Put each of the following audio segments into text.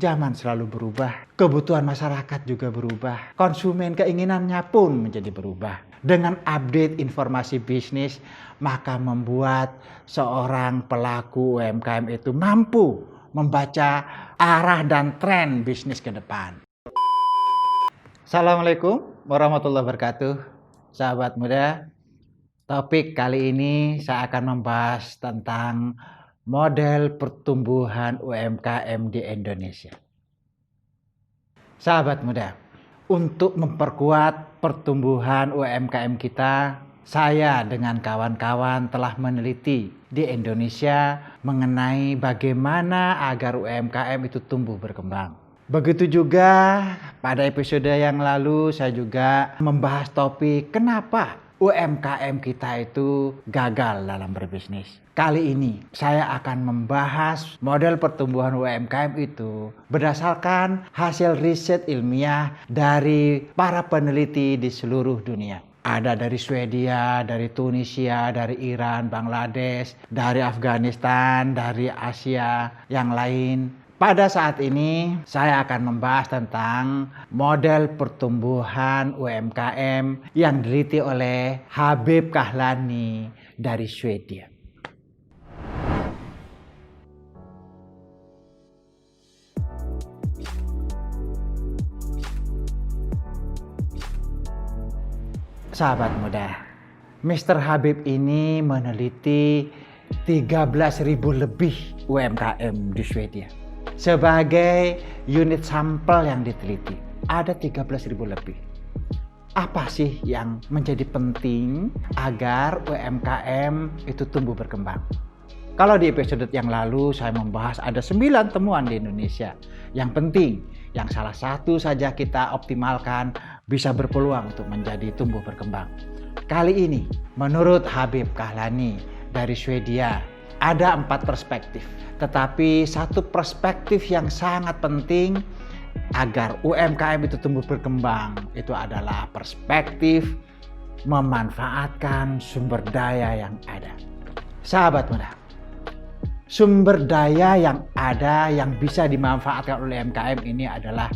Zaman selalu berubah, kebutuhan masyarakat juga berubah, konsumen keinginannya pun menjadi berubah. Dengan update informasi bisnis, maka membuat seorang pelaku UMKM itu mampu membaca arah dan tren bisnis ke depan. Assalamualaikum warahmatullahi wabarakatuh, sahabat muda. Topik kali ini saya akan membahas tentang model pertumbuhan UMKM di Indonesia. Sahabat muda, untuk memperkuat pertumbuhan UMKM kita, saya dengan kawan-kawan telah meneliti di Indonesia mengenai bagaimana agar UMKM itu tumbuh berkembang. Begitu juga pada episode yang lalu saya juga membahas topik kenapa UMKM kita itu gagal dalam berbisnis. Kali ini saya akan membahas model pertumbuhan UMKM itu berdasarkan hasil riset ilmiah dari para peneliti di seluruh dunia. Ada dari Swedia, dari Tunisia, dari Iran, Bangladesh, dari Afghanistan, dari Asia yang lain. Pada saat ini saya akan membahas tentang model pertumbuhan UMKM yang diteliti oleh Habib Kahlani dari Swedia. Sahabat muda, Mr. Habib ini meneliti 13.000 lebih UMKM di Swedia. Sebagai unit sampel yang diteliti, ada 13.000 lebih. Apa sih yang menjadi penting agar UMKM itu tumbuh berkembang? Kalau di episode yang lalu saya membahas ada 9 temuan di Indonesia yang penting, yang salah satu saja kita optimalkan bisa berpeluang untuk menjadi tumbuh berkembang. Kali ini menurut Habib Kahlani dari Swedia ada 4 perspektif. Tetapi satu perspektif yang sangat penting agar UMKM itu tumbuh berkembang itu adalah perspektif memanfaatkan sumber daya yang ada. Sahabat muda, sumber daya yang ada yang bisa dimanfaatkan oleh UMKM ini adalah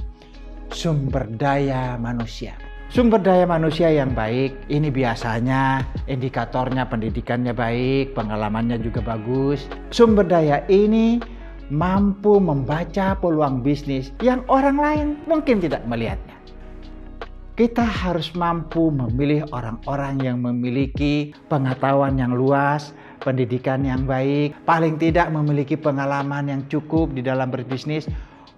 sumber daya manusia. Sumber daya manusia yang baik ini biasanya indikatornya pendidikannya baik, pengalamannya juga bagus. Sumber daya ini mampu membaca peluang bisnis yang orang lain mungkin tidak melihatnya. Kita harus mampu memilih orang-orang yang memiliki pengetahuan yang luas, pendidikan yang baik, paling tidak memiliki pengalaman yang cukup di dalam berbisnis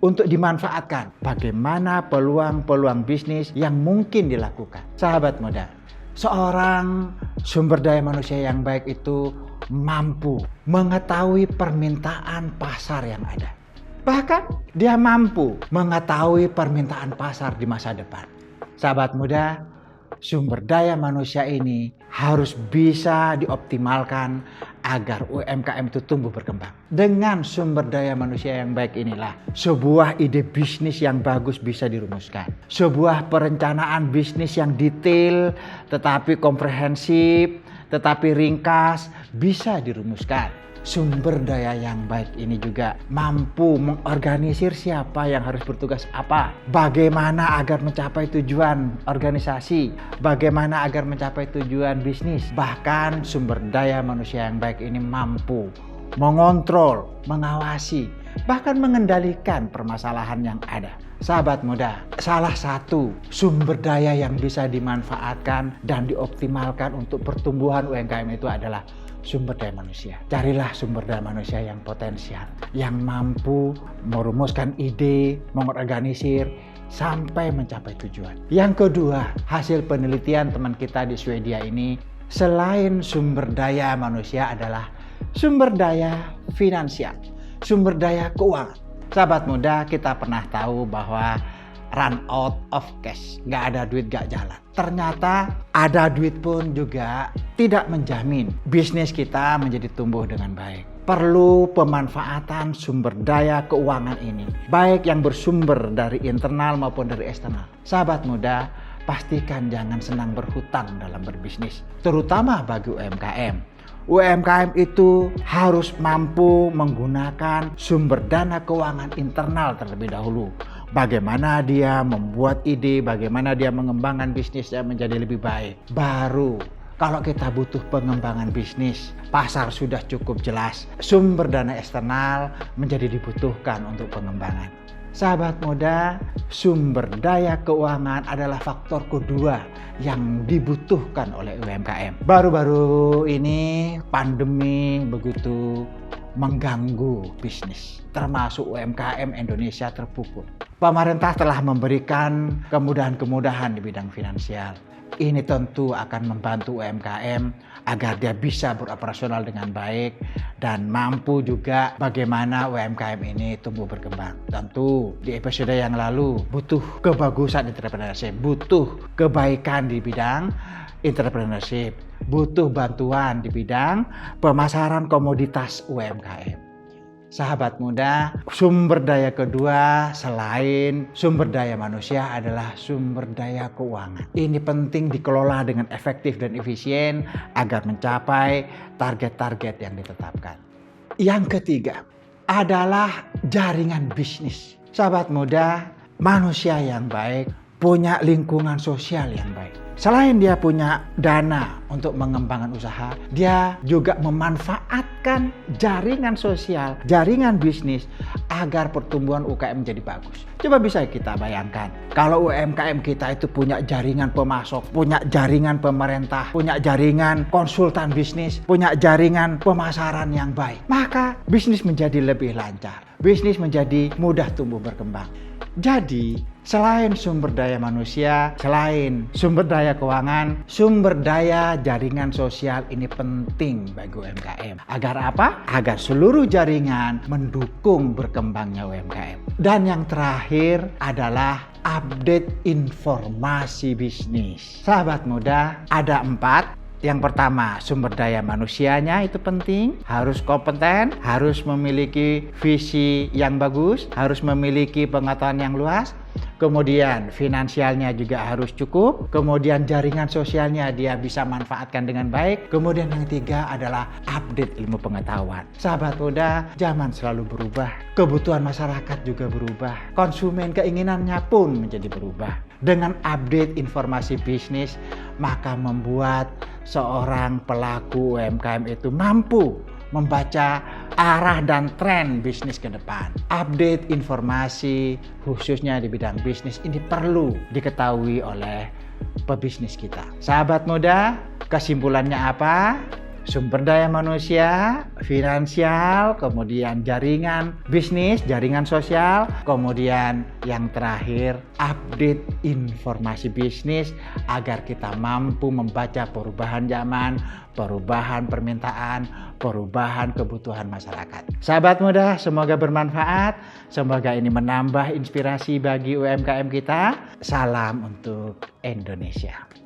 untuk dimanfaatkan bagaimana peluang-peluang bisnis yang mungkin dilakukan. Sahabat muda, seorang sumber daya manusia yang baik itu mampu mengetahui permintaan pasar yang ada. Bahkan dia mampu mengetahui permintaan pasar di masa depan. Sahabat muda, sumber daya manusia ini harus bisa dioptimalkan agar UMKM itu tumbuh berkembang. Dengan sumber daya manusia yang baik inilah sebuah ide bisnis yang bagus bisa dirumuskan. Sebuah perencanaan bisnis yang detail tetapi komprehensif, tetapi ringkas bisa dirumuskan. Sumber daya yang baik ini juga mampu mengorganisir siapa yang harus bertugas apa, bagaimana agar mencapai tujuan organisasi, bagaimana agar mencapai tujuan bisnis. Bahkan sumber daya manusia yang baik ini mampu mengontrol, mengawasi, bahkan mengendalikan permasalahan yang ada. Sahabat muda, salah satu sumber daya yang bisa dimanfaatkan dan dioptimalkan untuk pertumbuhan UMKM itu adalah sumber daya manusia. Carilah sumber daya manusia yang potensial, yang mampu merumuskan ide, mengorganisir, sampai mencapai tujuan. Yang kedua, hasil penelitian teman kita di Swedia ini, selain sumber daya manusia adalah sumber daya finansial, sumber daya keuangan. Sahabat muda, kita pernah tahu bahwa run out of cash, nggak ada duit nggak jalan. Ternyata ada duit pun juga tidak menjamin bisnis kita menjadi tumbuh dengan baik. Perlu pemanfaatan sumber daya keuangan ini, baik yang bersumber dari internal maupun dari eksternal. Sahabat muda, pastikan jangan senang berhutang dalam berbisnis, terutama bagi UMKM. UMKM itu harus mampu menggunakan sumber dana keuangan internal terlebih dahulu. Bagaimana dia membuat ide, bagaimana dia mengembangkan bisnisnya menjadi lebih baik. Baru kalau kita butuh pengembangan bisnis, pasar sudah cukup jelas, sumber dana eksternal menjadi dibutuhkan untuk pengembangan. Sahabat muda, sumber daya keuangan adalah faktor kedua yang dibutuhkan oleh UMKM. Baru-baru ini pandemi begitu mengganggu bisnis, termasuk UMKM Indonesia terpukul. Pemerintah telah memberikan kemudahan-kemudahan di bidang finansial. Ini tentu akan membantu UMKM agar dia bisa beroperasional dengan baik dan mampu juga bagaimana UMKM ini tumbuh berkembang. Tentu di episode yang lalu butuh kebagusan entrepreneurship, butuh kebaikan di bidang entrepreneurship, butuh bantuan di bidang pemasaran komoditas UMKM. Sahabat muda, sumber daya kedua selain sumber daya manusia adalah sumber daya keuangan. Ini penting dikelola dengan efektif dan efisien agar mencapai target-target yang ditetapkan. Yang ketiga adalah jaringan bisnis. Sahabat muda, manusia yang baik punya lingkungan sosial yang baik. Selain dia punya dana untuk mengembangkan usaha, dia juga memanfaatkan jaringan sosial, jaringan bisnis agar pertumbuhan UMKM menjadi bagus. Coba bisa kita bayangkan, kalau UMKM kita itu punya jaringan pemasok, punya jaringan pemerintah, punya jaringan konsultan bisnis, punya jaringan pemasaran yang baik, maka bisnis menjadi lebih lancar, bisnis menjadi mudah tumbuh berkembang. Jadi, selain sumber daya manusia, selain sumber daya keuangan, sumber daya jaringan sosial ini penting bagi UMKM. Agar apa? Agar seluruh jaringan mendukung berkembangnya UMKM. Dan yang terakhir adalah update informasi bisnis. Sahabat muda, ada 4. Yang pertama, sumber daya manusianya itu penting, harus kompeten, harus memiliki visi yang bagus, harus memiliki pengetahuan yang luas. Kemudian finansialnya juga harus cukup. Kemudian jaringan sosialnya dia bisa manfaatkan dengan baik. Kemudian yang ketiga adalah update ilmu pengetahuan. Sahabat muda, zaman selalu berubah. Kebutuhan masyarakat juga berubah. Konsumen keinginannya pun menjadi berubah. Dengan update informasi bisnis, maka membuat seorang pelaku UMKM itu mampu membaca arah dan tren bisnis ke depan. Update informasi khususnya di bidang bisnis ini perlu diketahui oleh pebisnis kita. Sahabat muda, kesimpulannya apa? Sumber daya manusia, finansial, kemudian jaringan bisnis, jaringan sosial, kemudian yang terakhir update informasi bisnis agar kita mampu membaca perubahan zaman, perubahan permintaan, perubahan kebutuhan masyarakat. Sahabat muda, semoga bermanfaat, semoga ini menambah inspirasi bagi UMKM kita. Salam untuk Indonesia.